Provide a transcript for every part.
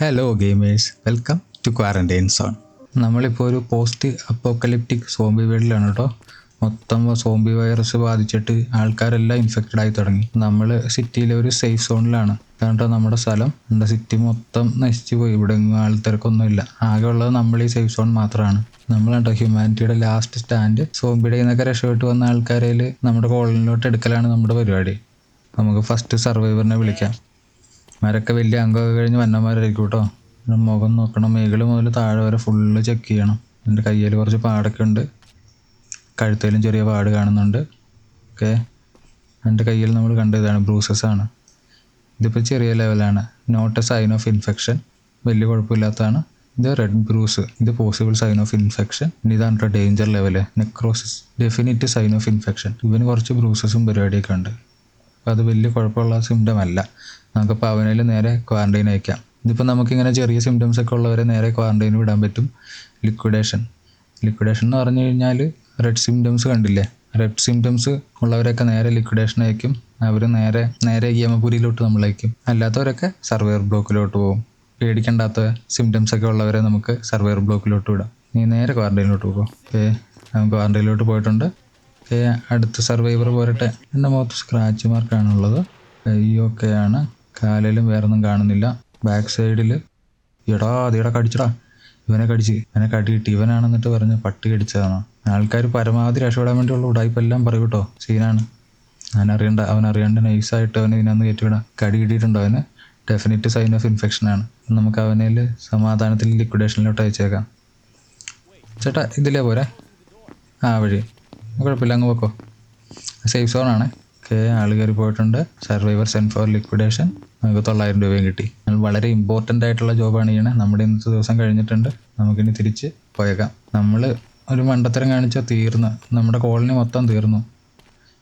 Hello gamers, welcome to quarantine zone. നമ്മളിപ്പോൾ ഒരു post apocalyptic zombie വേൾഡിലാണ് കേട്ടോ. മൊത്തം സോംബി വൈറസ് ബാധിച്ചിട്ട് ആൾക്കാരെല്ലാം ഇൻഫെക്റ്റഡ് ആയി തുടങ്ങി. നമ്മൾ സിറ്റിയിലെ ഒരു സേഫ് സോണിലാണ്. കേട്ടോ നമ്മുടെ സ്ഥലം. നമ്മുടെ സിറ്റി മൊത്തം നശിച്ചു പോയി. ഇവിടെ ആൾത്തിരക്കൊന്നുമില്ല. ആകെ ഉള്ളത് നമ്മൾ ഈ സേഫ് സോൺ മാത്രമാണ്. നമ്മളാട്ടോ ഹ്യൂമാനിറ്റിയുടെ ലാസ്റ്റ് സ്റ്റാൻഡ്. സോംബിയുടെ നിന്നൊക്കെ രക്ഷപ്പെട്ട് വന്ന ആൾക്കാരിൽ നമ്മുടെ കോളനിയിലോട്ട് എടുക്കലാണ് നമ്മുടെ പരിപാടി. നമുക്ക് ഫസ്റ്റ് സർവൈവറിനെ വിളിക്കാം. മരൊക്കെ വലിയ അംഗമൊക്കെ കഴിഞ്ഞ് വന്നമാരായിരിക്കും കേട്ടോ. മുഖം നോക്കണം, മേഖല മുതൽ താഴെ വരെ ഫുള്ള് ചെക്ക് ചെയ്യണം. എൻ്റെ കയ്യിൽ കുറച്ച് പാടൊക്കെ ഉണ്ട്, കഴുത്തേലും ചെറിയ പാട് കാണുന്നുണ്ട്. ഓക്കെ, എൻ്റെ കയ്യിൽ നമ്മൾ കണ്ടതാണ് ബ്രൂസസ് ആണ്. ഇതിപ്പോൾ ചെറിയ ലെവലാണ്, not a sign of infection, വലിയ കുഴപ്പമില്ലാത്തതാണ്. ഇത് റെഡ് ബ്രൂസ്, ഇത് പോസിബിൾ സൈൻ ഓഫ് ഇൻഫെക്ഷൻ. ഇതാണ് danger level. Necrosis, definite sign of infection. ഇവന് കുറച്ച് ബ്രൂസസും പരിപാടിയൊക്കെ ഉണ്ട്. അപ്പോൾ അത് വലിയ കുഴപ്പമുള്ള സിംറ്റം അല്ല. നമുക്കിപ്പോൾ അവനിൽ നേരെ ക്വാറന്റൈൻ അയക്കാം. ഇതിപ്പോൾ നമുക്കിങ്ങനെ ചെറിയ സിംറ്റംസ് ഒക്കെ ഉള്ളവരെ നേരെ ക്വാറന്റൈൻ വിടാൻ പറ്റും. ലിക്വിഡേഷൻ എന്ന് പറഞ്ഞു കഴിഞ്ഞാൽ റെഡ് സിംറ്റംസ് കണ്ടില്ലേ, റെഡ് സിംറ്റംസ് ഉള്ളവരൊക്കെ നേരെ ലിക്വിഡേഷൻ അയക്കും. അവർ നേരെ യമപുരിയിലോട്ട് നമ്മളയക്കും. അല്ലാത്തവരൊക്കെ സർവൈവർ ബ്ലോക്കിലോട്ട് പോകും. പേടിക്കേണ്ടാത്ത സിംറ്റംസ് ഒക്കെ ഉള്ളവരെ നമുക്ക് സർവൈവർ ബ്ലോക്കിലോട്ട് വിടാം. നീ നേരെ ക്വാറന്റൈനിലോട്ട് പോകും. ഓക്കെ, അവൻ ക്വാറന്റൈനിലോട്ട് പോയിട്ടുണ്ട്. ഓക്കെ, അടുത്ത സർവൈവർ പോരട്ടെ. എൻ്റെ മുഖത്ത് സ്ക്രാച്ച് മാർക്കാണുള്ളത്. കൈയൊക്കെയാണ്, കാലിലും വേറൊന്നും കാണുന്നില്ല. ബാക്ക് സൈഡിൽ അതേടെ കടിച്ചടാ. ഇവനെ കടി കിട്ടി. ഇവനാണെന്നിട്ട് പറഞ്ഞ് പട്ടി കടിച്ചതാണ്. ആൾക്കാർ പരമാവധി രക്ഷപ്പെടാൻ വേണ്ടിയുള്ള ഉടായ്പെല്ലാം പറയും കേട്ടോ. സീനാണ്. അവനറിയാണ്ട് നൈസായിട്ട് അവന് ഇതിനകത്ത് കയറ്റിവിടാം. കടി കിട്ടിയിട്ടുണ്ടോ അവന്? ഡെഫിനിറ്റ് സൈൻ ഓഫ് ഇൻഫെക്ഷനാണ്. നമുക്ക് അവനിൽ സമാധാനത്തിൽ ലിക്വിഡേഷനിലോട്ട് അയച്ചേക്കാം. ചേട്ടാ ഇതിലേ പോരെ, വഴി കുഴപ്പമില്ല, അങ്ങ് വെക്കോ. സേഫ് സോണാണ്. ഓക്കെ, ആൾ കയറി പോയിട്ടുണ്ട്. Survivor send for liquidation. നമുക്ക് 900 രൂപയും കിട്ടി. വളരെ ഇമ്പോർട്ടൻ്റ് ആയിട്ടുള്ള ജോബാണ് ചെയ്യണേ. നമ്മുടെ ഇന്നത്തെ ദിവസം കഴിഞ്ഞിട്ടുണ്ട്. നമുക്കിനി തിരിച്ച് പോയേക്കാം. നമ്മൾ ഒരു മണ്ടത്തരം കാണിച്ചാൽ തീർന്ന്, നമ്മുടെ കോളനി മൊത്തം തീർന്നു.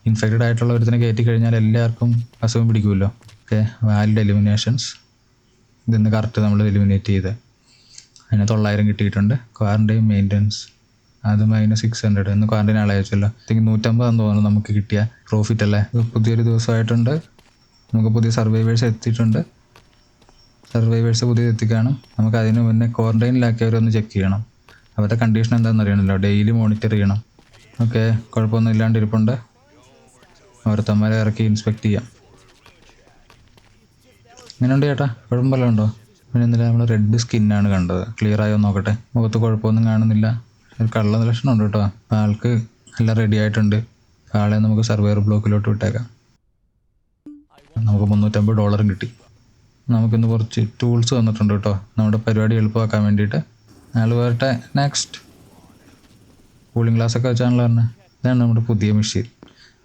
ഇൻഫെക്റ്റഡ് ആയിട്ടുള്ള ഒരുത്തിനെ കയറ്റി കഴിഞ്ഞാൽ എല്ലാവർക്കും അസുഖം പിടിക്കുമല്ലോ. Okay, valid eliminations. ഇതിന്ന് കറക്റ്റ് നമ്മൾ എലിമിനേറ്റ് ചെയ്ത് അതിന് 900 കിട്ടിയിട്ടുണ്ട്. ക്വാറന്റൈൻ മെയിൻ്റനൻസ് അത് -600. ഇന്ന് ക്വാറന്റൈൻ ആളെ അയച്ചല്ലോ. 150 തോന്നുന്നു നമുക്ക് കിട്ടിയ പ്രോഫിറ്റ് അല്ലേ. പുതിയൊരു ദിവസമായിട്ടുണ്ട്. നമുക്ക് പുതിയ സർവൈവേഴ്സ് എത്തിയിട്ടുണ്ട്. സർവൈവേഴ്സ് പുതിയത് എത്തിക്കാനും നമുക്ക് അതിന് മുന്നേ ക്വാറന്റൈനിലാക്കിയവരൊന്ന് ചെക്ക് ചെയ്യണം. അവരുടെ കണ്ടീഷൻ എന്താണെന്ന് അറിയണമല്ലോ. ഡെയിലി മോണിറ്റർ ചെയ്യണം. ഓക്കെ, കുഴപ്പമൊന്നും ഇല്ലാണ്ടിരിപ്പുണ്ട്. ഓരോരുത്തന്മാരെ ഇറക്കി ഇൻസ്പെക്ട് ചെയ്യാം. ഇങ്ങനെയുണ്ട് ചേട്ടാ, കുഴപ്പമില്ല ഉണ്ടോ? പിന്നെ ഇന്നലെ നമ്മൾ റെഡ് സ്കിന്നാണ് കണ്ടത്. ക്ലിയർ ആയോ നോക്കട്ടെ. മുഖത്ത് കുഴപ്പമൊന്നും കാണുന്നില്ല. ഒരു കള്ള ലക്ഷണം ഉണ്ട് കേട്ടോ. ആൾക്ക് എല്ലാം റെഡി ആയിട്ടുണ്ട്. ആളെ നമുക്ക് സർവൈവർ ബ്ലോക്കിലോട്ട് വിട്ടേക്കാം. നമുക്ക് $350 കിട്ടി. നമുക്കിന്ന് കുറച്ച് ടൂൾസ് തന്നിട്ടുണ്ട് കേട്ടോ, നമ്മുടെ പരിപാടി എളുപ്പമാക്കാൻ വേണ്ടിയിട്ട്. ആൾ വരട്ടെ. നെക്സ്റ്റ് കൂളിംഗ് ഗ്ലാസ് ഒക്കെ വെച്ചാണല്ലോ പറഞ്ഞത്. ഇതാണ് നമ്മുടെ പുതിയ മെഷീൻ.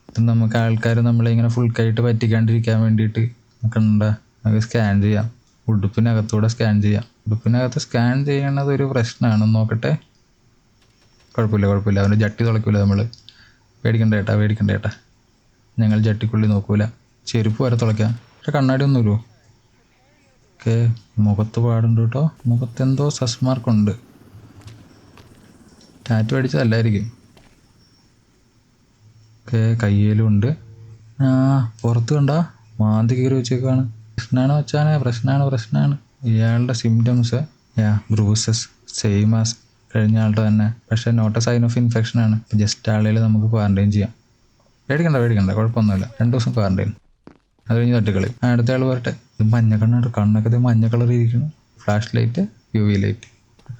ഇത് നമുക്ക് ആൾക്കാർ നമ്മളിങ്ങനെ ഫുൾ കൈയിട്ട് പറ്റിക്കാണ്ടിരിക്കാൻ വേണ്ടിയിട്ട് നമുക്ക് സ്കാൻ ചെയ്യാം. ഉടുപ്പിനകത്തൂടെ സ്കാൻ ചെയ്യാം. ഉടുപ്പിനകത്ത് സ്കാൻ ചെയ്യണത് ഒരു പ്രശ്നമാണ്. നോക്കട്ടെ. കുഴപ്പമില്ല. അവൻ്റെ ജട്ടി തുളയ്ക്കൂല. നമ്മൾ പേടിക്കണ്ട ഏട്ടാ. ഞങ്ങൾ ജട്ടിക്കുള്ളി നോക്കൂല. ചെരുപ്പ് വരെ തുളയ്ക്കാം. പക്ഷെ കണ്ണാടി ഒന്നും വരുമോ? ഓക്കെ, മുഖത്ത് പാടുണ്ട് കേട്ടോ. മുഖത്തെന്തോ സസ്മാർക്കുണ്ട്. ടാറ്റു അടിച്ചതല്ലായിരിക്കും. ഓക്കെ, കയ്യിലും ഉണ്ട്. പുറത്ത് കണ്ടാ മാന്തി കീറി വെച്ചേക്കാണ്. പ്രശ്നമാണ്. ഇയാളുടെ സിംറ്റംസ് ബ്രൂസസ് സെയിം ആസ് കഴിഞ്ഞ ആളുടെ തന്നെ. പക്ഷേ not a sign of infection ആണ്. ജസ്റ്റ് ആളുകൾ നമുക്ക് ക്വാറന്റൈൻ ചെയ്യാം. പേടിക്കണ്ട, കുഴപ്പമൊന്നുമില്ല. 2 ദിവസം ക്വാറന്റൈൻ, അത് കഴിഞ്ഞ് തട്ടിക്കളി. അടുത്ത ആൾ വരട്ടെ. ഇത് മഞ്ഞക്കണ്ണുണ്ട്. കണ്ണൊക്കെ മഞ്ഞ കളർ ഇരിക്കുന്നു. Flash light, UV light.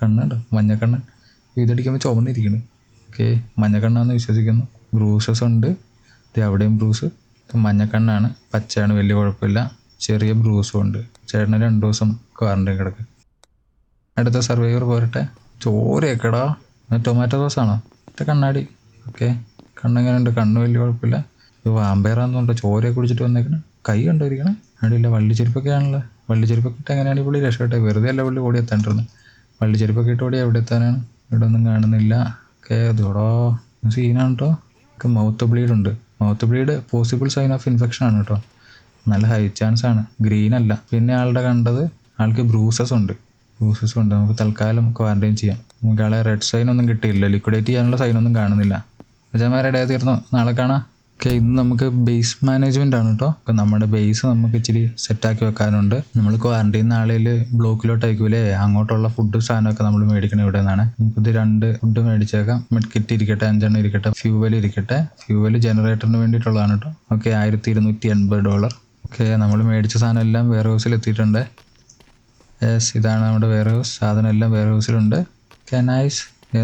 കണ്ണുണ്ട് മഞ്ഞക്കണ്ണൻ. ഇതടിക്കുമ്പോൾ ചുവന്നിരിക്കുന്നു. ഓക്കെ, മഞ്ഞക്കണ്ണാന്ന് വിശ്വസിക്കുന്നു. ബ്രൂസസ് ഉണ്ട്. അവിടെയും ബ്രൂസ്. മഞ്ഞക്കണ്ണാണ്, പച്ചയാണ്, വലിയ കുഴപ്പമില്ല. ചെറിയ ബ്രൂസും ഉണ്ട്. ചേട്ടന് 2 ദിവസം ക്വാറന്റൈൻ കിടക്കും. അടുത്ത സർവൈവർ പോരട്ടെ. ചോരയൊക്കെടാ. ടൊമാറ്റോ സോസാണോ? കണ്ണാടി. ഓക്കെ, കണ്ണെങ്ങനെയുണ്ട്? കണ്ണ് വലിയ കുഴപ്പമില്ല. ഇത് വാമ്പയറാന്നുണ്ട്. ചോരയൊക്കെ കുടിച്ചിട്ട് വന്നേക്കണം. കൈ കണ്ടിരിക്കണം. അടിയില്ല. വള്ളിച്ചെരുപ്പൊക്കെ ആണല്ലോ. വള്ളിച്ചെരുപ്പൊക്കെ ഇട്ട് എങ്ങനെയാണ് ഈ പുള്ളി രക്ഷപ്പെട്ടെ? വെറുതെ അല്ല പുള്ളി ഓടി എത്താണ്ടിരുന്നു. വള്ളിച്ചെരുപ്പൊക്കെ ഇട്ട് ഓടി എവിടെ എത്താനാണ്? ഇവിടെ ഒന്നും കാണുന്നില്ല. ഓക്കെ, അതോടോ സീനാണ് കേട്ടോ. മൗത്ത് ബ്ലീഡ് ഉണ്ട്. Mouth bleed possible sign of infection ആണ് കേട്ടോ. നല്ല ഹൈ ചാൻസ് ആണ്. ഗ്രീൻ അല്ല. പിന്നെ ആളുടെ കണ്ടത് ആൾക്ക് ബ്രൂസസ് ഉണ്ട്. നമുക്ക് തൽക്കാലം ക്വാറന്റൈൻ ചെയ്യാം. നമുക്ക് ആളെ റെഡ് സൈൻ ഒന്നും കിട്ടിയില്ല. ലിക്വിഡേറ്റ് ചെയ്യാനുള്ള സൈനൊന്നും കാണുന്നില്ല. അച്ഛന്മാരുടെ തീർന്നു. നാളെ കാണാം. ഓക്കെ, ഇന്ന് നമുക്ക് ബേസ് മാനേജ്മെൻ്റ് ആണ് കേട്ടോ. അപ്പം നമ്മുടെ ബേസ് നമുക്ക് ഇച്ചിരി സെറ്റാക്കി വെക്കാനുണ്ട്. നമ്മൾ ക്വാറന്റൈൻ നാളിൽ ബ്ലോക്കിലോട്ട് അയക്കൂലേ, അങ്ങോട്ടുള്ള ഫുഡ് സാധനമൊക്കെ നമ്മൾ മേടിക്കണം ഇവിടെ നിന്നാണ്. നമുക്കിത് 2 ഫുഡ് മേടിച്ചേക്കാം. മെഡ് കിറ്റ് ഇരിക്കട്ടെ, 5 ഇരിക്കട്ടെ, ഫ്യൂവൽ ഇരിക്കട്ടെ. ഫ്യൂവൽ ജനറേറ്ററിന് വേണ്ടിയിട്ടുള്ളതാണ് കേട്ടോ. ഓക്കെ, $1280. ഓക്കെ, നമ്മൾ മേടിച്ച സാധനം എല്ലാം വെയർ ഹൗസിൽ എത്തിയിട്ടുണ്ട്. യെസ്, ഇതാണ് നമ്മുടെ വെയർ ഹൗസ്. സാധനം എല്ലാം വെയർ ഹൗസിലുണ്ട്. Okay, nice.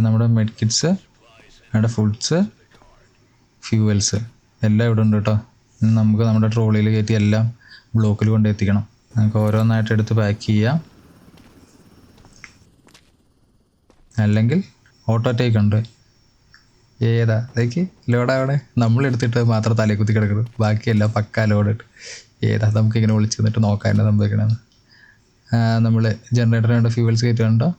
നമ്മുടെ മെഡ് കിറ്റ്സ്, നമ്മുടെ ഫുഡ്സ്, ഫ്യൂവൽസ് എല്ലാം ഇവിടെ ഉണ്ട് കേട്ടോ. നമുക്ക് നമ്മുടെ ട്രോളിയിൽ കയറ്റി എല്ലാം ബ്ലോക്കിൽ കൊണ്ട് എത്തിക്കണം. നമുക്ക് ഓരോന്നായിട്ട് എടുത്ത് പാക്ക് ചെയ്യാം. അല്ലെങ്കിൽ ഓട്ടോ ടേക്ക് ഉണ്ട്. ഏതാ ഇതേക്ക് ലോഡ് അവിടെ നമ്മളെടുത്തിട്ട് മാത്രം തലയിൽ കുത്തി കിടക്കുന്നത്, ബാക്കിയെല്ലാം പക്കാ ലോഡ് ഇട്ട്. ഏതാ നമുക്കിങ്ങനെ വിളിച്ച് നിന്നിട്ട് നോക്കാൻ തന്നെ സംഭവിക്കണമെന്ന്. നമ്മൾ ജനറേറ്ററിന് വേണ്ട ഫ്യൂവൽസ് കയറ്റുന്നുണ്ടോ?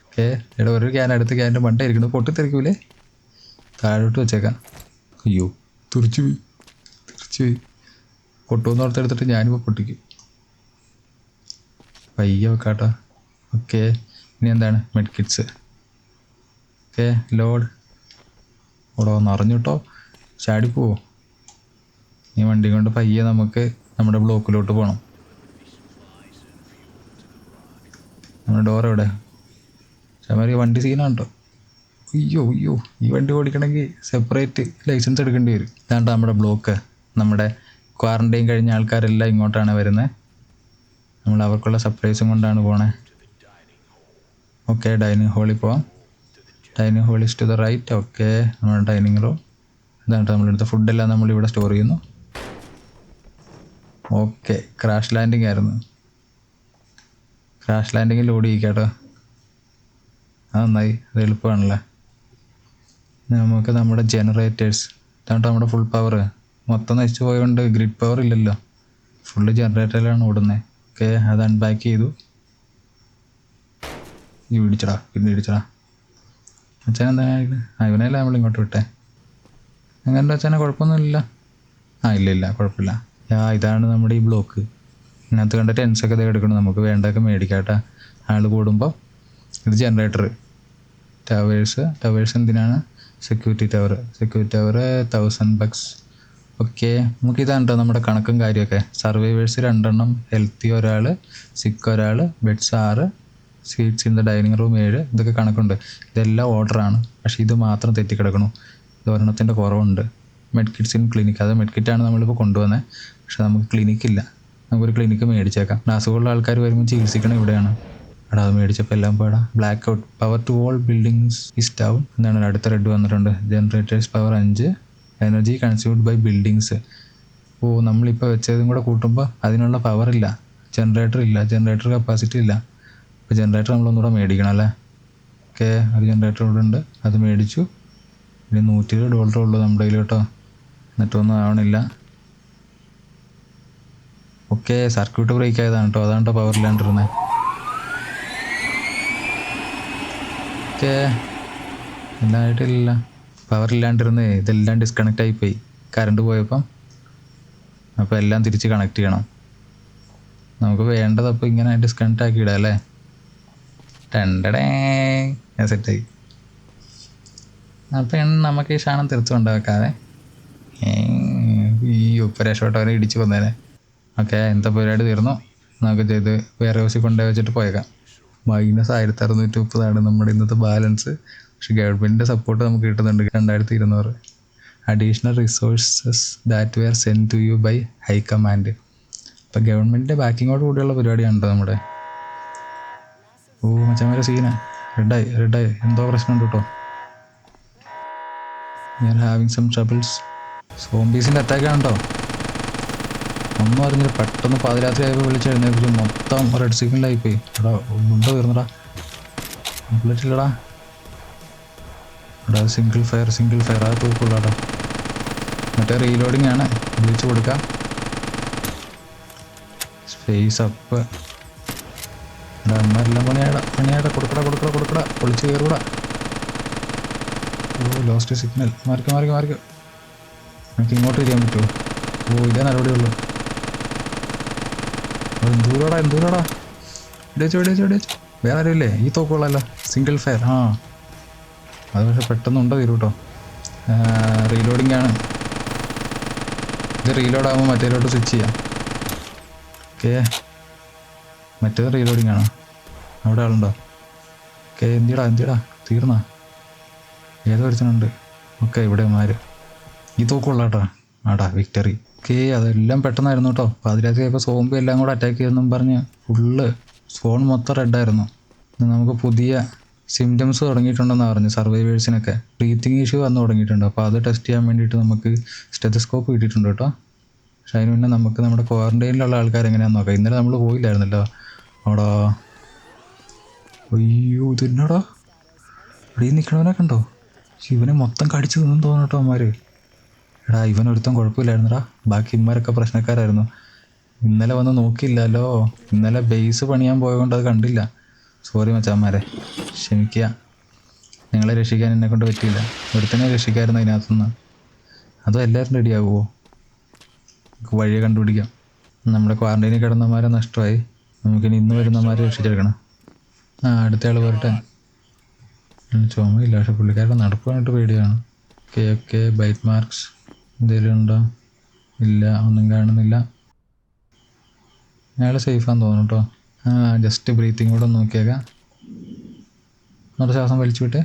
ഓക്കെ, ഇവിടെ ഒരു ക്യാൻ എടുത്ത് ക്യാൻ്റെ മണ്ട ഇരിക്കുന്നത് പൊട്ടിത്തെറിക്കൂലേ? താഴോട്ട് വെച്ചേക്കാം. അയ്യോ, തുറിച്ചു പോയി. പൊട്ടുമെന്ന് ഓർത്തെടുത്തിട്ട് ഞാനിപ്പോൾ പൊട്ടിക്കും. പയ്യെ വെക്കാട്ടോ. ഓക്കെ, ഇനി എന്താണ്? Med kits. Okay, load. ഓടോ നിറഞ്ഞു കേട്ടോ, ചാടിപ്പോവോ? ഈ വണ്ടി കൊണ്ട് പയ്യെ നമുക്ക് നമ്മുടെ ബ്ലോക്കിലോട്ട് പോകണം. നമ്മുടെ ഡോർ എവിടെ? ചമാരി വണ്ടി സീനാണ് കേട്ടോ. അയ്യോ, ഈ വണ്ടി ഓടിക്കണമെങ്കിൽ സെപ്പറേറ്റ് ലൈസൻസ് എടുക്കേണ്ടി വരും. ഇതാണ്ട് നമ്മുടെ ബ്ലോക്ക്. നമ്മുടെ ക്വാറന്റൈൻ കഴിഞ്ഞ ആൾക്കാരെല്ലാം ഇങ്ങോട്ടാണ് വരുന്നത്. നമ്മൾ അവർക്കുള്ള സപ്ലൈസും കൊണ്ടാണ് പോണേ. ഓക്കെ, ഡൈനിങ് ഹാളിൽ പോവാം. Dining hall is to the right. Okay, നമ്മുടെ ഡൈനിങ് റൂം. ഇതാണ് നമ്മളെടുത്ത ഫുഡെല്ലാം നമ്മളിവിടെ സ്റ്റോർ ചെയ്യുന്നു. ഓക്കെ, ക്രാഷ് ലാൻഡിങ് ആയിരുന്നു. ക്രാഷ് ലാൻഡിങ്ങിൽ ലോഡ് ചെയ്യിക്കാട്ടോ. അത് നന്നായി, അത് എളുപ്പമാണല്ലേ. നമുക്ക് നമ്മുടെ ജനറേറ്റേഴ്സ്, ഇതാണ് നമ്മുടെ ഫുൾ പവർ. മൊത്തം നശിച്ചു പോയതുകൊണ്ട് ഗ്രിഡ് പവർ ഇല്ലല്ലോ, ഫുള്ള് ജനറേറ്ററിലാണ് ഓടുന്നത്. ഓക്കെ, അത് അൺപാക്ക് ചെയ്തു. പിന്നെ ഇടിച്ചടാ അച്ഛൻ. എന്താണ് ഇവനല്ല നമ്മൾ ഇങ്ങോട്ട് വിട്ടേ? എങ്ങനെ അച്ഛനെ? കുഴപ്പമൊന്നുമില്ല. ഇല്ല കുഴപ്പമില്ല. ഇതാണ് നമ്മുടെ ഈ ബ്ലോക്ക്. ഇതിനകത്ത് കണ്ട ടെൻസൊക്കെ ഇതൊക്കെ എടുക്കണം. നമുക്ക് വേണ്ടതൊക്കെ മേടിക്കാട്ടെ ആൾ കൂടുമ്പോൾ. ഇത് ജനറേറ്റർ. ടവേഴ്സ് എന്തിനാണ്? Security tower 1000 $. ഓക്കെ, നമുക്കിതാണ് കേട്ടോ നമ്മുടെ കണക്കും കാര്യമൊക്കെ. സർവൈവേഴ്സ് 2, ഹെൽത്തി 1, സിക്ക് 1, beds 6, seats in the dining room 7. ഇതൊക്കെ കണക്കുണ്ട്. ഇതെല്ലാം ഓർഡറാണ്, പക്ഷേ ഇത് മാത്രം തെറ്റിക്കിടക്കണു. ഇത് ഒരെണ്ണത്തിൻ്റെ കുറവുണ്ട്. മെഡ് കിറ്റ്സ് ഇൻ ക്ലിനിക്ക്. അത് മെഡ് കിറ്റാണ് നമ്മളിപ്പോൾ കൊണ്ടുവന്നത്, പക്ഷേ നമുക്ക് ക്ലിനിക്കില്ല. നമുക്കൊരു ക്ലിനിക്ക് മേടിച്ചേക്കാം. അസുഖമുള്ള ആൾക്കാർ വരുമ്പോൾ ചികിത്സിക്കണം ഇവിടെയാണ്. എടാ, അത് മേടിച്ചപ്പോൾ എല്ലാം പോടാ. Black out. Power to all buildings is down. എന്താണ് അടുത്ത റെഡ് വന്നിട്ടുണ്ട്. Generators power 5. Energy consumed by buildings. നമ്മളിപ്പോൾ വെച്ചതും കൂടെ കൂട്ടുമ്പോൾ അതിനുള്ള പവറില്ല, ജനറേറ്റർ കപ്പാസിറ്റി ഇല്ല. അപ്പോൾ ജനറേറ്റർ നമ്മളൊന്നുകൂടെ മേടിക്കണം അല്ലേ? ഓക്കെ, ഒരു ജനറേറ്റർ ഇവിടെ ഉണ്ട്, അത് മേടിച്ചു. ഇനി $120 ഉള്ളൂ നമ്മുടെ കയ്യിൽ കേട്ടോ. എന്നിട്ടൊന്നും ആവണില്ല. ഓക്കെ, സർക്യൂട്ട് ബ്രേക്ക് ആയതാണ് കേട്ടോ, അതാണ് കേട്ടോ പവർ ഇല്ലാണ്ടിരുന്നത്. ഓക്കെ, എല്ലായിട്ടില്ല. പവർ ഇല്ലാണ്ടിരുന്നേ ഇതെല്ലാം ഡിസ്കണക്റ്റ് ആയിപ്പോയി കറണ്ട് പോയപ്പം. അപ്പോൾ എല്ലാം തിരിച്ച് കണക്ട് ചെയ്യണം. നമുക്ക് വേണ്ടതപ്പോൾ ഇങ്ങനെ ഡിസ്കണക്റ്റ് ആക്കി ഇടാം അല്ലേ? സെറ്റായി. അപ്പം നമുക്ക് ഈ സാധനം തീർത്ത് കൊണ്ടുവെക്കാതെ ഈ രക്ഷപ്പെട്ടവരെ ഇടിച്ച് കൊന്നേനെ. ഓക്കെ, എന്താ പരിപാടി തീർന്നു. നമുക്ക് ചെയ്ത് വേറെ ഹൗസിൽ കൊണ്ടുപോയി വെച്ചിട്ട് പോയേക്കാം. -1630 നമ്മുടെ ഇന്നത്തെ ബാലൻസ്. പക്ഷെ ഗവൺമെൻറ്റിൻ്റെ സപ്പോർട്ട് നമുക്ക് കിട്ടുന്നുണ്ട്. 2200 additional resources that were send to you by high command. ഇപ്പം ഗവൺമെൻറ്റിൻ്റെ ബാക്കിങ്ങോട് കൂടിയുള്ള പരിപാടിയാണ് നമ്മുടെ. മച്ചന്മാരെ സീനാ. റെഡായി എന്തോ പ്രശ്നമുണ്ട് കേട്ടോ. We are having some troubles. സോംബീസിൻ്റെ അറ്റാക്കാണ് കേട്ടോ. ഒന്നും അറിഞ്ഞില്ല, പെട്ടെന്ന് പാതിരാത്രി ആയപ്പോൾ വിളിച്ചെഴുന്നേൽപ്പിച്ചു. മൊത്തം റെഡ് സിഗ്നലായിപ്പോയി. എടാ, മുണ്ട തീർന്നടാ, ബുള്ളറ്റ് ഇല്ലടാ. എടാ, സിംഗിൾ ഫയർ അത് തൂക്കുള്ളാടാ. മറ്റേ റീലോഡിങ് ആണ്, വിളിച്ചു കൊടുക്കാം. Space up. എടാ, അമ്മരെല്ലാം പണിയാടാ. കൊടുക്കടാ പൊളിച്ച് കയറൂടാ. Lost signal. മാറിക്ക്. നമുക്ക് ഇങ്ങോട്ട് തിരിയാൻ പറ്റുമോ? ഇതേ നടപടിയുള്ളൂ. എന്തൂരാടാ. ഇടിച്ചു. വേറെ ആരുമില്ലേ? ഈ തോക്കുള്ളല്ലോ, സിംഗിൾ ഫയർ. അത് പക്ഷെ പെട്ടെന്ന് ഉണ്ടോ തീരും കേട്ടോ. റീലോഡിങ് ആണ്. ഇത് റീലോഡ് ആകുമ്പോൾ മറ്റേലോട്ട് സ്വിച്ച് ചെയ്യാം. ഓക്കെ, മറ്റേത് റീലോഡിങ് ആണോ? അവിടെ ആളുണ്ടോ? ഓക്കെ, എന്തിടാ തീർന്നാ? ഏതോ ഒരുത്തനുണ്ട്. ഓക്കെ, ഇവിടെ മാര് ഈ തോക്കുള്ളാട്ടാ. ആടാ വിക്ടറി. ഓക്കെ, അതെല്ലാം പെട്ടെന്നായിരുന്നു കേട്ടോ. പാതിരാത്രി ഇപ്പോൾ സോംബി എല്ലാം കൂടെ അറ്റാക്ക് ചെയ്തെന്നും പറഞ്ഞ് ഫുള്ള് ഫോൺ മൊത്തം റെഡായിരുന്നു. നമുക്ക് പുതിയ സിംറ്റംസ് തുടങ്ങിയിട്ടുണ്ടെന്നാണ് പറഞ്ഞു സർവൈവേഴ്സിനൊക്കെ. ബ്രീത്തിങ് ഇഷ്യൂ വന്ന് തുടങ്ങിയിട്ടുണ്ട്. അപ്പോൾ അത് ടെസ്റ്റ് ചെയ്യാൻ വേണ്ടിയിട്ട് നമുക്ക് സ്റ്റെതസ്കോപ്പ് കിട്ടിയിട്ടുണ്ട് കേട്ടോ. പക്ഷെ അതിന് മുന്നേ നമുക്ക് നമ്മുടെ ക്വാറന്റൈനിലുള്ള ആൾക്കാർ എങ്ങനെയാണെന്ന് നോക്കാം. ഇന്നലെ നമ്മൾ പോയില്ലായിരുന്നല്ലോ അവിടെ. അയ്യോ, ഇതെന്നാടാ ഇവിടെ നിൽക്കണവനെ കണ്ടോ? ഇവനെ മൊത്തം കടിച്ചു നിന്നും തോന്നട്ടോ അവന്മാർ. എടാ, ഇവനൊരുത്തം കുഴപ്പമില്ലായിരുന്നടാ, ബാക്കി ഇവന്മാരൊക്കെ പ്രശ്നക്കാരായിരുന്നു. ഇന്നലെ വന്ന് നോക്കിയില്ലല്ലോ. ഇന്നലെ ബേസ് പണിയാൻ പോയതുകൊണ്ട് അത് കണ്ടില്ല. സോറി മച്ചാന്മാരെ, ക്ഷമിക്കുക. നിങ്ങളെ രക്ഷിക്കാൻ എന്നെ കൊണ്ട് പറ്റിയില്ല. ഒരുത്തനെ രക്ഷിക്കായിരുന്നു അതിനകത്തുനിന്ന്. അതും എല്ലാവരും റെഡിയാകുമോ? നമുക്ക് വഴിയെ കണ്ടുപിടിക്കാം. നമ്മുടെ ക്വാറന്റൈനിൽ കിടന്നമാരെ നഷ്ടമായി. നമുക്കിനി ഇന്ന് വരുന്നമാരെ രക്ഷിച്ചെടുക്കണം. അടുത്ത ആൾ വരട്ടെ. ചുമയില്ല, പക്ഷെ പുള്ളിക്കാരുടെ നടപ്പ് കണ്ടിട്ട് പേടിയാണ്. ഓക്കെ, ബൈറ്റ് മാർക്സ് എന്തെങ്കിലും ഉണ്ടോ? ഇല്ല, ഒന്നും കാണുന്നില്ല. അയാൾ സേഫാന്ന് തോന്നുന്നു കേട്ടോ. ജസ്റ്റ് ബ്രീത്തിങ് കൂടെ ഒന്ന് നോക്കിയേക്കാം. നമ്മുടെ ശ്വാസം വലിച്ചു വിട്ടേ.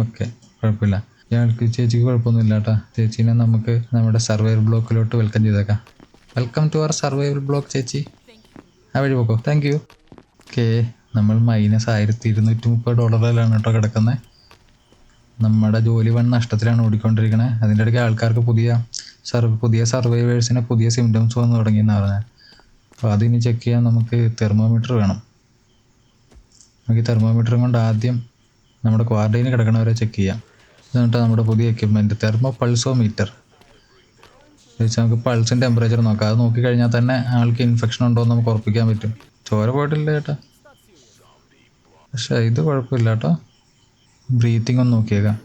ഓക്കെ, കുഴപ്പമില്ല. ഇയാൾക്ക് ചേച്ചിക്ക് കുഴപ്പമൊന്നുമില്ല കേട്ടോ. ചേച്ചീനെ നമുക്ക് നമ്മുടെ സർവൈവൽ ബ്ലോക്കിലോട്ട് വെൽക്കം ചെയ്തേക്കാം. Welcome to our survival block ചേച്ചി. ആ വഴി പോക്കോ. Thank you. ഓക്കെ, നമ്മൾ -$1230 കേട്ടോ കിടക്കുന്നത്. നമ്മുടെ ജോലി വൺ നഷ്ടത്തിലാണ് ഓടിക്കൊണ്ടിരിക്കണേ. അതിൻ്റെ ഇടയ്ക്ക് ആൾക്കാർക്ക് പുതിയ സർവൈവേഴ്സിന് പുതിയ സിംറ്റംസ് വന്ന് തുടങ്ങിയെന്നാണ് പറഞ്ഞത്. അപ്പോൾ അതിന് ചെക്ക് ചെയ്യാൻ നമുക്ക് തെർമോമീറ്റർ വേണം. നമുക്ക് ഈ തെർമോമീറ്ററും കൊണ്ട് ആദ്യം നമ്മുടെ ക്വാറന്റൈനിൽ കിടക്കണവരെ ചെക്ക് ചെയ്യാം. എന്നിട്ട് നമ്മുടെ പുതിയ എക്യുപ്മെൻറ്റ് തെർമോ പൾസോമീറ്റർ വെച്ച് നമുക്ക് പൾസിൻ്റെ ടെമ്പറേച്ചർ നോക്കാം. അത് നോക്കിക്കഴിഞ്ഞാൽ തന്നെ ആൾക്ക് ഇൻഫെക്ഷൻ ഉണ്ടോ എന്ന് നമുക്ക് ഉറപ്പിക്കാൻ പറ്റും. ചോര പോയിട്ടില്ല ചേട്ടാ, പക്ഷേ ഇത് കുഴപ്പമില്ല കേട്ടോ. ബ്രീത്തിങ് ഒന്ന് നോക്കിയേക്കാം.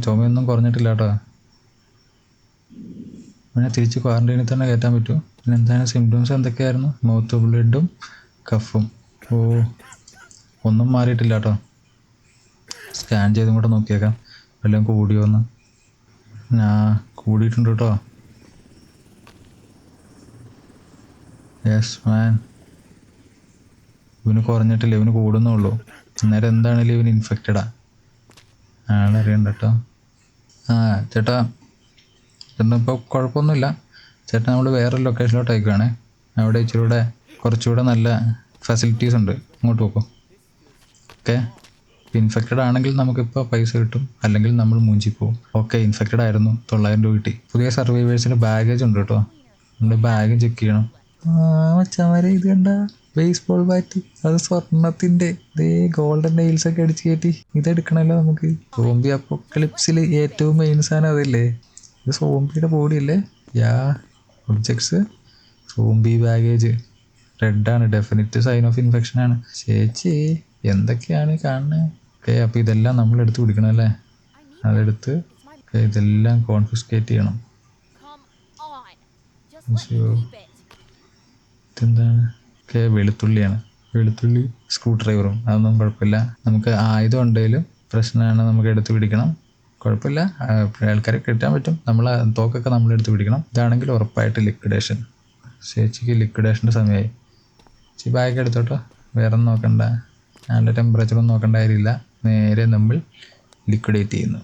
ചുമയൊന്നും കുറഞ്ഞിട്ടില്ല കേട്ടോ. പിന്നെ തിരിച്ച് ക്വാറന്റൈനിൽ തന്നെ കയറ്റാൻ പറ്റും. പിന്നെ എന്താണ് സിംറ്റംസ് എന്തൊക്കെയായിരുന്നു? മൗത്ത് ബ്ലഡും കഫും. ഒന്നും മാറിയിട്ടില്ല കേട്ടോ. സ്കാൻ ചെയ്തും കൂടെ നോക്കിയേക്കാം വല്ലതും കൂടിയോന്ന്. കൂടിയിട്ടുണ്ട് കേട്ടോ. യെസ് മാൻ, ഇവന് കുറഞ്ഞിട്ടില്ല, ഇവന് കൂടുന്നുള്ളൂ. അന്നേരം എന്താണെങ്കിലും ഇവന് ഇൻഫെക്റ്റഡാ. ആളറിയണ്ട കേട്ടോ. ചേട്ടാ, ഇപ്പോൾ കുഴപ്പമൊന്നുമില്ല ചേട്ടാ. നമ്മൾ വേറൊരു ലൊക്കേഷനിലോട്ട് അയക്കുകയാണേ. അവിടെ കുറച്ചുകൂടെ നല്ല ഫെസിലിറ്റീസ് ഉണ്ട്. അങ്ങോട്ട് പോക്കോ. ഓക്കെ, ഇൻഫെക്റ്റഡ് ആണെങ്കിൽ നമുക്കിപ്പോൾ പൈസ കിട്ടും, അല്ലെങ്കിൽ നമ്മൾ മൂഞ്ചി പോകും. ഓക്കെ, ഇൻഫെക്റ്റഡ് ആയിരുന്നു, $900 കിട്ടി. പുതിയ സർവൈവേഴ്സിൻ്റെ ബാഗേജ് ഉണ്ട് കേട്ടോ. നമ്മുടെ ബാഗും ചെക്ക് ചെയ്യണം. മച്ചാമാരെ, ഇത് കണ്ട ബേസ്ബോൾ ബാറ്റ്, അത് സ്വർണ്ണത്തിൻ്റെ. ഇതേ ഗോൾഡൻ നെയിൽസൊക്കെ അടിച്ച് കയറ്റി ഇതെടുക്കണമല്ലോ നമുക്ക്. സോംബി അപ്പോക്കലിപ്സിൽ ഏറ്റവും മെയിൻ സാധനം അതല്ലേ. ഇത് സോംബിയുടെ ബോഡിയല്ലേ. ഒബ്ജക്ട്സ് സോംബി ബാഗേജ് റെഡാണ്, ഡെഫിനിറ്റ് സൈൻ ഓഫ് ഇൻഫെക്ഷൻ ആണ്. ചേച്ചി എന്തൊക്കെയാണ് കാണുന്നത്? ഓക്കെ, അപ്പോൾ ഇതെല്ലാം നമ്മൾ എടുത്ത് പിടിക്കണം അല്ലേ. അതെടുത്ത് ഇതെല്ലാം കോൺഫിസ്കേറ്റ് ചെയ്യണം. ഇതെന്താണ്? ഓക്കെ, വെളുത്തുള്ളിയാണ്. വെളുത്തുള്ളി സ്ക്രൂ ഡ്രൈവറും അതൊന്നും കുഴപ്പമില്ല. നമുക്ക് ആയുധം ഉണ്ടെങ്കിലും പ്രശ്നമാണ്, നമുക്ക് എടുത്ത് പിടിക്കണം. കുഴപ്പമില്ല, ആൾക്കാരെ കിട്ടാൻ പറ്റും. തോക്കൊക്കെ നമ്മളെടുത്ത് പിടിക്കണം. ഇതാണെങ്കിൽ ഉറപ്പായിട്ട് ലിക്വിഡേഷൻ. ചേച്ചിക്ക് ലിക്വിഡേഷൻ്റെ സമയമായി. ചേച്ചി ബാഗ് എടുത്തോട്ടോ, വേറെ ഒന്നും നോക്കണ്ട. നല്ല ടെമ്പറേച്ചറൊന്നും നോക്കേണ്ട കാര്യമില്ല. നേരെ നമ്മൾ ലിക്വിഡേറ്റ് ചെയ്യുന്നു.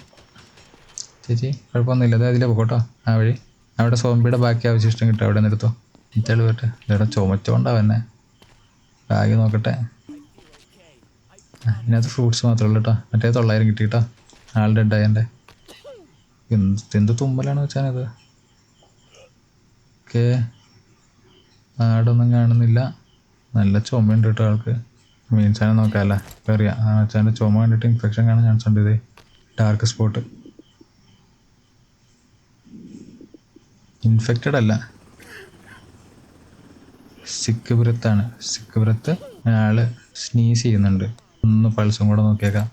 ചേച്ചി കുഴപ്പമൊന്നുമില്ല, അത് അതിലേ പോകട്ടോ. ആ വഴി അവിടെ സോംബിയുടെ ബാക്കി അവശിഷ്ടം കിട്ടും, അവിടെ നിന്നെടുത്തോ. ഇറ്റാൾ പോട്ടെ. ഇവിടെ ചുമച്ചോണ്ടാവന്നെ. ബാഗ് നോക്കട്ടെ. ഇതിനകത്ത് ഫ്രൂട്ട്സ് മാത്രമേ ഉള്ളൂ കേട്ടോ. മറ്റേ 900 കിട്ടി കേട്ടോ. ആൾ ഡെഡായ എൻ്റെ. എന്ത് തുമ്മലാണ് വെച്ചാനത്. ഓക്കെ, ആടൊന്നും കാണുന്നില്ല. നല്ല ചുമയുണ്ട് കേട്ടോ ആൾക്ക്. മീൻസാനെ നോക്കാമല്ലേ, അറിയാം. വെച്ചാൽ ചുമ കണ്ടിട്ട് ഇൻഫെക്ഷൻ കാണാൻ ചാൻസ് ഉണ്ട്. ഇത് ഡാർക്ക് സ്പോട്ട്. ഇൻഫെക്റ്റഡ് അല്ല, സിക്ക് ബ്രത്താണ്. സിക്ക് ബ്രത്ത്. ആള് സ്നീസ് ചെയ്യുന്നുണ്ട്. ഒന്ന് പൾസും കൂടെ നോക്കിയേക്കാം.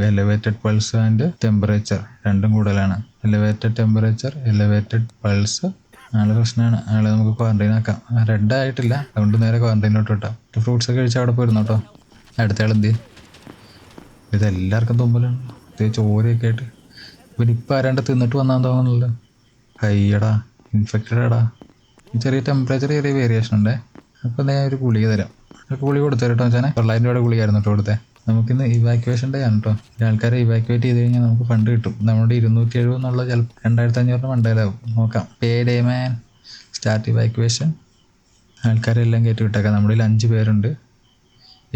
എലിവേറ്റഡ് പൾസ് ആൻഡ് ടെമ്പറേച്ചർ രണ്ടും കൂടുതലാണ്. Elevated temperature, elevated pulse. ആള് പ്രശ്നമാണ്. ആളെ നമുക്ക് ക്വാറന്റൈൻ ആക്കാം. റെഡ് ആയിട്ടില്ല, അതുകൊണ്ട് നേരെ ക്വാറന്റൈനിലോട്ട് വിട്ടാം. ഫ്രൂട്ട്സ് ഒക്കെ കഴിച്ചാൽ അവിടെ പോയിരുന്നു കേട്ടോ. അടുത്ത ആൾ എന്ത്? ഇതെല്ലാവർക്കും തുമ്പലാണ്. ഇത് ചോരയൊക്കെ ആയിട്ട്. ഇവനിപ്പോൾ ആരാണ്ട് തിന്നിട്ട് വന്നാൻ തോന്നുന്നില്ല. അയ്യടാ ഇൻഫെക്റ്റഡാടാ. ചെറിയ ടെമ്പറേച്ചർ ചെറിയ വേരിയേഷൻ ഉണ്ടേ. അപ്പോൾ ഞാൻ ഒരു ഗുളിക തരാം. ഒരു ഗുളിക കൊടുത്തു കേട്ടോ വെച്ചാൽ 900 രൂപയുടെ ഗുളികയായിരുന്നു കേട്ടോ കൊടുത്തേ. നമുക്കിന്ന് ഇവാക്യുവേഷൻ ഡേ ആണ് കേട്ടോ. ആൾക്കാരെ ഇവാക്യുവേറ്റ് ചെയ്ത് കഴിഞ്ഞാൽ നമുക്ക് ഫണ്ട് കിട്ടും. നമ്മുടെ 270 എന്നുള്ള ചിലപ്പോൾ 2500 ഫണ്ടായാലും നോക്കാം. പേ ഡേ മാൻ സ്റ്റാർട്ട് ഇവാക്യുവേഷൻ. ആൾക്കാരെല്ലാം കയറ്റി വിട്ടേക്കാം. നമ്മുടെ കയ്യിൽ 5 പേരുണ്ട്.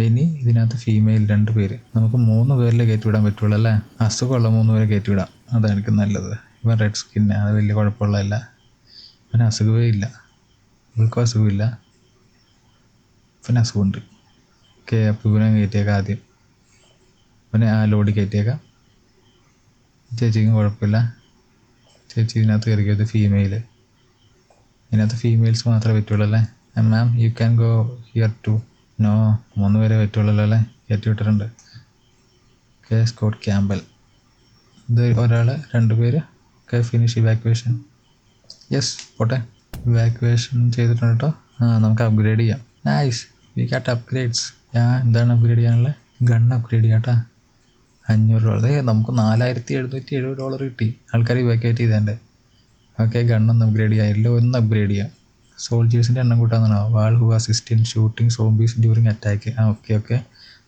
ഇനി ഇതിനകത്ത് ഫീമെയിൽ 2 പേര്. നമുക്ക് 3 പേരിലെ കയറ്റി വിടാൻ പറ്റുള്ളൂ അല്ലേ? അസുഖമുള്ള 3 പേരെ കയറ്റി വിടാം. അതാണ് എനിക്ക് നല്ലത്. ഇവൻ റെഡ് സ്കിന്നെ, അത് വലിയ കുഴപ്പമുള്ളതല്ല. ഇവന് അസുഖമേ ഇല്ല. ഇവൾക്കും അസുഖമില്ല. ഇവന് അസുഖമുണ്ട്. ഓക്കെ, അപ്പോൾ ഇവനെ കയറ്റിയേക്കാം ആദ്യം. ഇവനെ ആ ലോഡ് കയറ്റിയേക്കാം. ചേച്ചിക്കും കുഴപ്പമില്ല. ചേച്ചി ഇതിനകത്ത് കയറിയത് ഫീമെയിൽ. ഇതിനകത്ത് ഫീമെയിൽസ് മാത്രമേ പറ്റുള്ളൂ അല്ലേ? Ma'am you can go here too. No, 3 പേരെ പറ്റുള്ളല്ലോ അല്ലേ? കയറ്റി വിട്ടിട്ടുണ്ട്. Okay, Scott Campbell. ഇത് ഒരാൾ, 2 പേര്. Okay, finish evacuation. യെസ്, പോട്ടെ. ഇവാക്യുവേഷൻ ചെയ്തിട്ടുണ്ട് കേട്ടോ. നമുക്ക് അപ്ഗ്രേഡ് ചെയ്യാം. Nice, we got upgrades. എന്താണ് അപ്ഗ്രേഡ് ചെയ്യാനുള്ളത്? ഗൺ അപ്ഗ്രേഡ് ചെയ്യാം കേട്ടോ. $500. നമുക്ക് $4770 കിട്ടി. ആൾക്കാർ ഇവാക്യുവേറ്റ് ചെയ്തേണ്ടേ. ഓക്കെ, ഗണ്ണൊന്ന് അപ്ഗ്രേഡ് ചെയ്യാം. എല്ലാം ഒന്ന് അപ്ഗ്രേഡ് ചെയ്യാം. സോൾജേഴ്സിൻ്റെ എണ്ണം കൂട്ടാന്നാണോ? വാൾ who assist in shooting zombies during attack. Okay.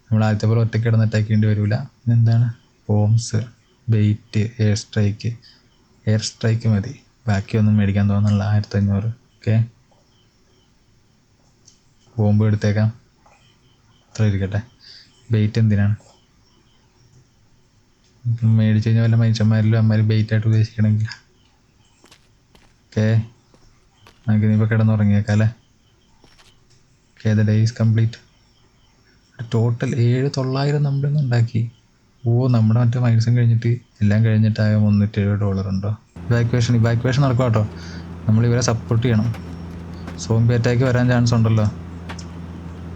നമ്മൾ ആദ്യത്തെ പോലെ ഒറ്റയ്ക്ക് കിടന്ന് അറ്റാക്ക് ചെയ്യേണ്ടി വരില്ല. എന്താണ്? ബോംസ്, ബെയ്റ്റ്, എയർ സ്ട്രൈക്ക് മതി. ബാക്കിയൊന്നും മേടിക്കാൻ തോന്നുന്നില്ല. 1500. ഓക്കെ, ബോംബ് എടുത്തേക്കാം. അത്ര ഇരിക്കട്ടെ. ബെയ്റ്റ് എന്തിനാണ് മേടിച്ച് കഴിഞ്ഞാൽ? വല്ല മനുഷ്യന്മാരിലും അമ്മമാർ ബെയ്റ്റായിട്ട് ഉദ്ദേശിക്കണമെങ്കിൽ. ഓക്കെ, നമുക്ക് ഇനിയിപ്പോൾ കിടന്നുറങ്ങിയേക്കാം അല്ലേ? Okay, the day is complete. Total 7,900 നമ്മളിന്ന് ഉണ്ടാക്കി. നമ്മുടെ മറ്റേ മൈനസും കഴിഞ്ഞിട്ട് എല്ലാം കഴിഞ്ഞിട്ടായ $370 ഉണ്ടോ? ഇവാക്യുവേഷൻ നടക്കുക കേട്ടോ. നമ്മളിവരെ സപ്പോർട്ട് ചെയ്യണം. സോംബി അറ്റാക്ക് വരാൻ ചാൻസ് ഉണ്ടല്ലോ.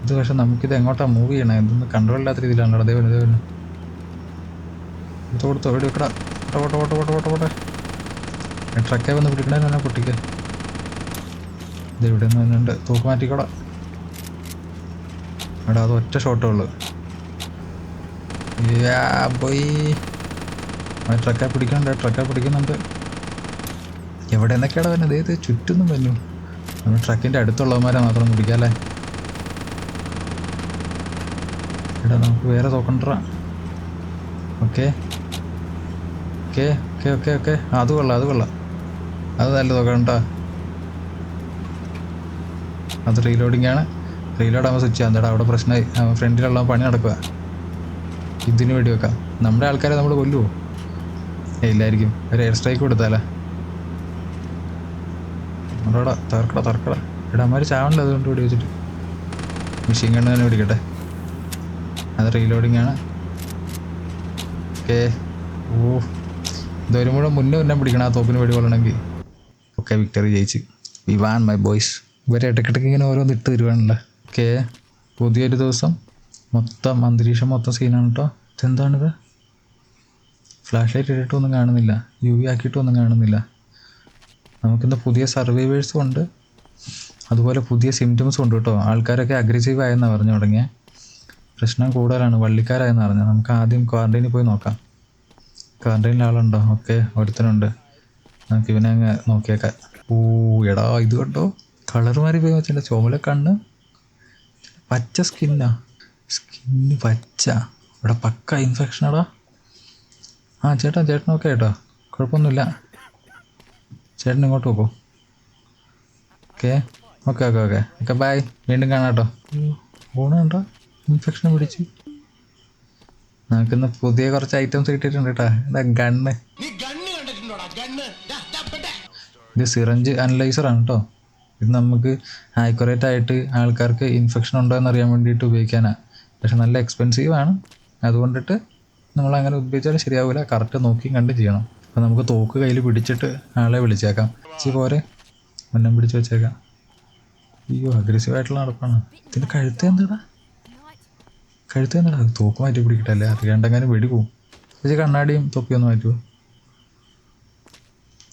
ഇത് പക്ഷെ നമുക്കിത് എങ്ങോട്ടാണ് മൂവ് ചെയ്യണം? ഇതൊന്നും കൺട്രോൾ ഇല്ലാത്ത രീതിയിലാണല്ലോ. അതേപോലെ കൊടുത്തോ, എവിടെ വെക്കടാ. പോട്ടെ. ട്രക്കേ വന്ന് പിടിക്കണേ തന്നെ പൊട്ടിക്ക്. ഇത് ഇവിടെ നിന്ന് തന്നെയുണ്ട്. തൂക്ക് മാറ്റിക്കോടാ. എടാ, അത് ഒറ്റ ഷോട്ടേ ഉള്ളൂ. പോയി. ട്രക്കെ പിടിക്കുന്നുണ്ട്. എവിടെ നിന്നൊക്കെയാണ് വരുന്നത്? ഇത് ചുറ്റൊന്നും വന്നു. നമ്മൾ ട്രക്കിൻ്റെ അടുത്തുള്ളവന്മാരെ മാത്രം പിടിക്കാം അല്ലേ? എടാ, നമുക്ക് വേറെ തോക്കണ്ടാ. ഓക്കെ. അത് കൊള്ളാം. അത് നല്ല തോക്കണ്ടാ. അത് റീലോഡിങ് ആണ്. റീലോഡ് ആകുമ്പോൾ സ്വിച്ച് ചെയ്യാം. എന്താടാ അവിടെ പ്രശ്നമായി? ഫ്രണ്ടിലുള്ള പണി നടക്കുക. ഇതിന് വേണ്ടി വെക്കാം. നമ്മുടെ ആൾക്കാരെ നമ്മൾ കൊല്ലുമോ? ഇല്ലായിരിക്കും. ഒരു എയർ സ്ട്രൈക്ക് കൊടുത്താലേ. നമ്മളോടാ തറക്കട. ഇടമാര് ചാവണില്ല. അതുകൊണ്ട് ഇവിടെ വെച്ചിട്ട് മെഷീൻ ഗണ്ണ് തന്നെ പിടിക്കട്ടെ. അത് റീലോഡിങ് ആണ്. ഓക്കെ. ഇതൊരു മുന്നേ പിടിക്കണം. ആ തോപ്പിന് വെടി കൊള്ളണമെങ്കിൽ. ഓക്കെ, വിക്ടറി ജയിച്ച്. We won my boys. ഇവരെ ഇടയ്ക്കിടയ്ക്ക് ഇങ്ങനെ ഓരോന്ന് ഇട്ട് തരുവാണല്ലോ. ഓക്കെ, പുതിയൊരു ദിവസം. അന്തരീക്ഷം മൊത്തം സീനാണ് കേട്ടോ. ഇതെന്താണിത്? ഫ്ലാഷ് ലൈറ്റ് ഇട്ടിട്ടൊന്നും കാണുന്നില്ല. UV ആക്കിയിട്ടൊന്നും കാണുന്നില്ല. നമുക്കിന്ന് പുതിയ സർവൈവേഴ്സും ഉണ്ട്, അതുപോലെ പുതിയ സിംറ്റംസും ഉണ്ട് കേട്ടോ. ആൾക്കാരൊക്കെ അഗ്രസീവ് ആയെന്നാണ് പറഞ്ഞു തുടങ്ങിയത്. പ്രശ്നം കൂടുതലാണ്, വള്ളിക്കാരായെന്ന് പറഞ്ഞത്. നമുക്ക് ആദ്യം ക്വാറന്റൈനിൽ പോയി നോക്കാം. ക്വാറന്റൈനിൽ ആളുണ്ടോ? ഓക്കെ, ഒരുത്തനുണ്ട്. നമുക്ക് ഇവനെ അങ്ങ് നോക്കിയേക്കാം. എടാ, ഇത് കണ്ടോ? കളർ മാറി പോയി വെച്ചിട്ട്. ചുമല കണ്ണ്, പച്ച സ്കിന്ന് പച്ച. ഇവിടെ പക്ക ഇൻഫെക്ഷനാടാ. ചേട്ടൻ ഓക്കെ കേട്ടോ, കുഴപ്പമൊന്നുമില്ല. ചേട്ടൻ ഇങ്ങോട്ട് നോക്കൂ. Okay bye. വീണ്ടും കാണാം കേട്ടോ. ഊണുണ്ടോ? ഇൻഫെക്ഷൻ പിടിച്ച്. നമുക്കിന്ന് പുതിയ കുറച്ച് ഐറ്റംസ് കിട്ടിയിട്ടുണ്ട് കേട്ടോ. ഗണ്ണ്. ഇത് സിറഞ്ച് അനലൈസറാണ് കേട്ടോ. ഇത് നമുക്ക് ആക്യുറേറ്റ് ആയിട്ട് ആൾക്കാർക്ക് ഇൻഫെക്ഷൻ ഉണ്ടോ എന്നറിയാൻ വേണ്ടിയിട്ട് ഉപയോഗിക്കാനാണ്. പക്ഷെ നല്ല എക്സ്പെൻസീവാണ്. അതുകൊണ്ടിട്ട് നമ്മളങ്ങനെ ഉപയോഗിച്ചാൽ ശരിയാവില്ല. കറക്റ്റ് നോക്കിയും കണ്ട് ചെയ്യണം. അപ്പോൾ നമുക്ക് തോക്ക് കയ്യിൽ പിടിച്ചിട്ട് ആളെ വിളിച്ചേക്കാം. പോരെ, മുന്നം പിടിച്ച് വെച്ചേക്കാം. അയ്യോ, അഗ്രസീവായിട്ടുള്ള നടപ്പാണ്. ഇതിൻ്റെ കഴുത്ത് എന്താടാ? തോക്ക് മാറ്റി പിടിക്കട്ടല്ലേ, അറിയാണ്ടെങ്ങനെ വെടി പോവും. പക്ഷേ കണ്ണാടിയും തൊപ്പിയൊന്നും മാറ്റുമോ?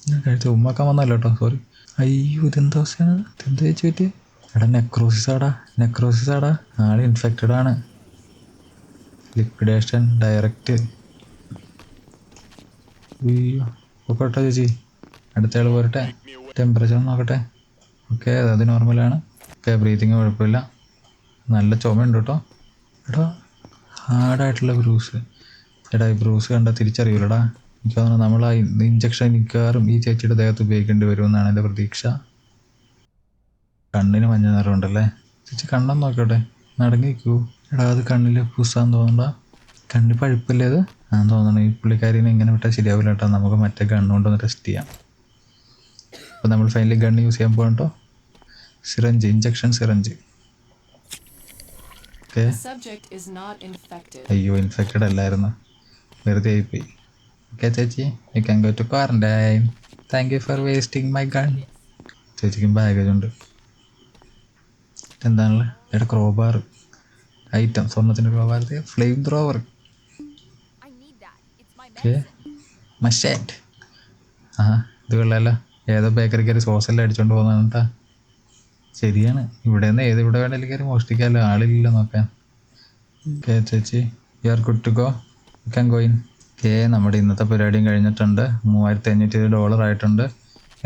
ഞാൻ കഴുത്ത് ഉമ്മാക്കാൻ വന്നല്ലോ കേട്ടോ, സോറി. അയ്യോ, ഇതെന്താ അവസ്ഥയാണ്? ഇതെന്താ ചേച്ചി പറ്റിയേ? എടാ, നെക്രോസിസാടാ. ആൾ ഇൻഫെക്റ്റഡ് ആണ്. Liquidation direct. അയ്യോ പൊക്കോട്ടെ ചേച്ചി, അടുത്ത ആൾ പോരട്ടെ. ടെമ്പറേച്ചർ നോക്കട്ടെ. ഓക്കെ അത് നോർമലാണ്. ഓക്കെ ബ്രീതിങ് കുഴപ്പമില്ല. നല്ല ചുമയുണ്ട് കേട്ടോ. എടാ ഹാർഡായിട്ടുള്ള ബ്രൂസ്. എടാ ഈ ബ്രൂസ് കണ്ടാൽ തിരിച്ചറിയൂലടാ. എനിക്ക് തോന്നുന്നു നമ്മൾ ആ ഇഞ്ചക്ഷൻ മിക്കവാറും ഈ ചേച്ചിയുടെ ദേഹത്ത് ഉപയോഗിക്കേണ്ടി വരുമെന്നാണ് എൻ്റെ പ്രതീക്ഷ. കണ്ണിന് മഞ്ഞ നിറമുണ്ടല്ലേ. ചേച്ചി കണ്ണെന്ന് നോക്കട്ടെ. നടങ്ങിക്കൂ. എടാ അത് കണ്ണിൽ പുസാന്ന് തോന്നണ്ട. കണ്ണിൽ പഴുപ്പല്ലേ അത്? ആന്ന് തോന്നണം. ഈ പുള്ളിക്കാരിനെ ഇങ്ങനെ വിട്ടാൽ ശരിയാവില്ല കേട്ടോ. നമുക്ക് മറ്റേ ഗണ്ണുകൊണ്ടൊന്ന് ടെസ്റ്റ് ചെയ്യാം. അപ്പോൾ നമ്മൾ ഫൈനലി ഗണ്ണ് യൂസ് ചെയ്യാൻ പോകാം കേട്ടോ. Syringe, injection syringe. ഓക്കെ. അയ്യോ ഇൻഫെക്റ്റഡ് അല്ലായിരുന്നു, വെറുതെ ആയിപ്പോയി. ഓക്കെ ചേച്ചി, you can go to quarantine. Thank you for wasting my gun. ചേച്ചിക്കും ബാഗേജ് ഉണ്ട്. എന്താണല്ലേ? എടാ ക്രോബാർ ഐറ്റം, സ്വർണ്ണത്തിൻ്റെ crowbar, flame thrower. Okay machete. ആ ഇത് കൊള്ളാമല്ല. ഏതോ ബേക്കറി കയറി സോസെല്ലാം അടിച്ചുകൊണ്ട് പോകുന്നതാണ് കേട്ടോ. ശരിയാണ്, ഇവിടെ നിന്ന് ഇവിടെ വേണമെങ്കിലും കയറി മോഷ്ടിക്കാമല്ലോ, ആളില്ലല്ലോ നോക്കാൻ. ഓക്കെ ചേച്ചി, you are good to go, you can go in. Okay നമ്മുടെ ഇന്നത്തെ പരിപാടിയും കഴിഞ്ഞിട്ടുണ്ട്. $3500 ആയിട്ടുണ്ട്.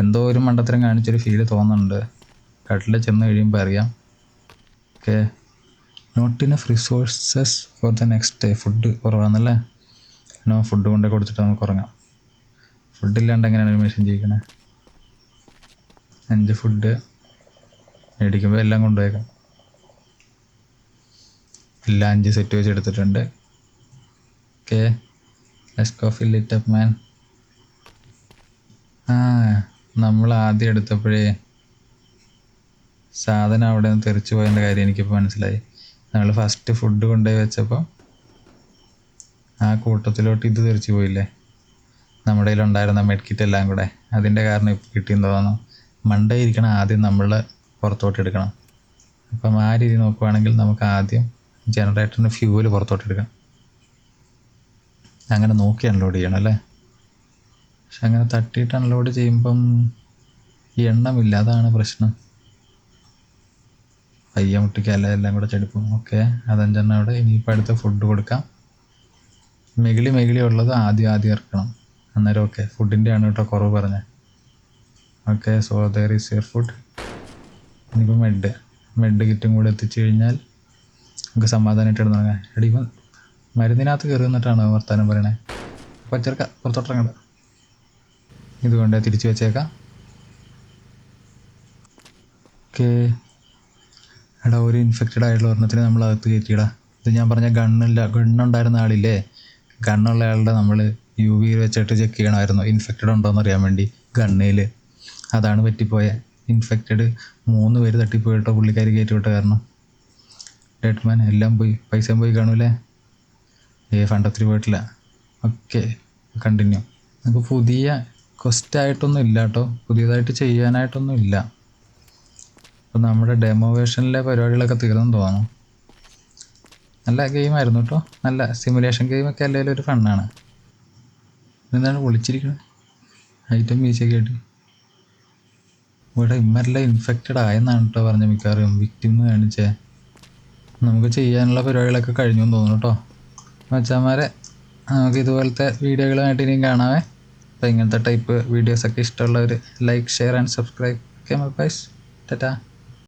എന്തോ ഒരു മണ്ടത്തരം കാണിച്ചൊരു ഫീല് തോന്നുന്നുണ്ട്. കട്ടിൽ ചെന്ന് കഴിയുമ്പോൾ അറിയാം. Okay not enough resources for the next day. Food കുറവാണെന്നല്ലേ? നോ, ഫുഡ് കൊണ്ടേ കൊടുത്തിട്ട് നമുക്ക് ഉറങ്ങാം. ഫുഡില്ലാണ്ട് എങ്ങനെയാണ് ഒരു മെഷീൻ ചെയ്യിക്കണേ? 5 ഫുഡ് മേടിക്കുമ്പോൾ എല്ലാം കൊണ്ടുപോയേക്കാം. എല്ലാം 5 സെറ്റ് വെച്ച് എടുത്തിട്ടുണ്ട്. Okay let's go fill it up man. നമ്മൾ ആദ്യം എടുത്തപ്പോഴേ സാധനം അവിടെ നിന്ന് തെറിച്ച് പോയതിൻ്റെ കാര്യം എനിക്കിപ്പോൾ മനസ്സിലായി. നമ്മൾ ഫസ്റ്റ് ഫുഡ് കൊണ്ടുപോയി വെച്ചപ്പോൾ ആ കൂട്ടത്തിലോട്ട് ഇത് തെറിച്ച് പോയില്ലേ, നമ്മുടെ കയ്യിലുണ്ടായിരുന്ന മെഡ്കിറ്റ് എല്ലാം കൂടെ. അതിൻ്റെ കാരണം ഇപ്പോൾ കിട്ടിയെന്ന് തോന്നുന്നു. മണ്ടയിരിക്കണം ആദ്യം നമ്മൾ പുറത്തോട്ട് എടുക്കണം. അപ്പം ആ രീതി നോക്കുവാണെങ്കിൽ നമുക്ക് ആദ്യം ജനറേറ്ററിന് ഫ്യൂവൽ പുറത്തോട്ട് എടുക്കണം. അങ്ങനെ നോക്കി അൺലോഡ് ചെയ്യണം അല്ലേ? പക്ഷെ അങ്ങനെ തട്ടിയിട്ട് അൺലോഡ് ചെയ്യുമ്പം ഈ എണ്ണമില്ല, അതാണ് പ്രശ്നം. പയ്യ മുട്ടിക്കല്ല, എല്ലാം കൂടെ ചെടുപ്പും. ഓക്കെ അത് 5 അവിടെ. ഇനിയിപ്പോൾ അടുത്ത ഫുഡ് കൊടുക്കാം. മെകിളി ഉള്ളത് ആദ്യം ഇറക്കണം. അന്നേരം ഓക്കെ. ഫുഡിൻ്റെ ആണ് കേട്ടോ കുറവ് പറഞ്ഞത്. Okay so there is your food. ഇനിയിപ്പോൾ മെഡ് കിറ്റും കൂടെ എത്തിച്ചു കഴിഞ്ഞാൽ നമുക്ക് സമാധാനമായിട്ട് ഇടുന്നുറങ്ങാം. എടി ഇപ്പം മരുന്നിനകത്ത് കയറി നിന്നിട്ടാണ് വർത്താനം പറയണേ. അപ്പോൾ ചെറുക്ക പുറത്തോട്ടിറങ്ങണ്ട. ഇതുകൊണ്ട് തിരിച്ചു വെച്ചേക്കാം. ഓക്കെ എടാ ഒരു ഇൻഫെക്റ്റഡ് ആയിട്ടുള്ള ഒരെണ്ണത്തിന് നമ്മൾ അകത്ത് കയറ്റിയിടാ. ഇത് ഞാൻ പറഞ്ഞ ഗണ്ണുണ്ടായിരുന്ന ആളില്ലേ, ഗണ്ണുള്ള ആളുടെ നമ്മൾ UV വെച്ചിട്ട് ചെക്ക് ചെയ്യണമായിരുന്നു ഇൻഫെക്റ്റഡ് ഉണ്ടോയെന്ന് അറിയാൻ വേണ്ടി ഗണ്ണയിൽ. അതാണ് പറ്റിപ്പോയ. ഇൻഫെക്റ്റഡ് 3 പേര് തട്ടിപ്പോയിട്ടോ പുള്ളിക്കാരി കയറ്റി വിട്ട കാരണം. ഡെഡ്മാൻ എല്ലാം പോയി, പൈസയും പോയി കാണൂലേ? ഫണ്ടൊത്തിരി പോയിട്ടില്ല. Okay continue. നമുക്ക് പുതിയ ക്വസ്റ്റായിട്ടൊന്നും ഇല്ല കേട്ടോ, പുതിയതായിട്ട് ചെയ്യാനായിട്ടൊന്നും ഇല്ല. അപ്പോൾ നമ്മുടെ ഡെമോ വേർഷനിലെ പരിപാടികളൊക്കെ തീർന്നെന്ന് തോന്നുന്നു. നല്ല ഗെയിമായിരുന്നു കേട്ടോ, നല്ല സിമുലേഷൻ ഗെയിമൊക്കെ അല്ലെങ്കിൽ ഒരു ഫണ്ണാണ്. എന്താണ് വിളിച്ചിരിക്കുന്നത്? ഐറ്റം വീശൊക്കെ ആയിട്ട് ഇവിടെ ഇമ്മരെല്ലാം ഇൻഫെക്റ്റഡ് ആയെന്നാണ് കേട്ടോ പറഞ്ഞ മിക്കവാറും വിക്ടിം എന്ന് കാണിച്ചേ. നമുക്ക് ചെയ്യാനുള്ള പരിപാടികളൊക്കെ കഴിഞ്ഞു എന്ന് തോന്നുന്നു കേട്ടോ. മച്ചാന്മാരെ നമുക്ക് ഇതുപോലത്തെ വീഡിയോകളുമായിട്ട് ഇനിയും കാണാവേ. അപ്പോൾ ഇങ്ങനത്തെ ടൈപ്പ് വീഡിയോസൊക്കെ ഇഷ്ടമുള്ളവർ like, share and subscribe. Okay my byes, Tata.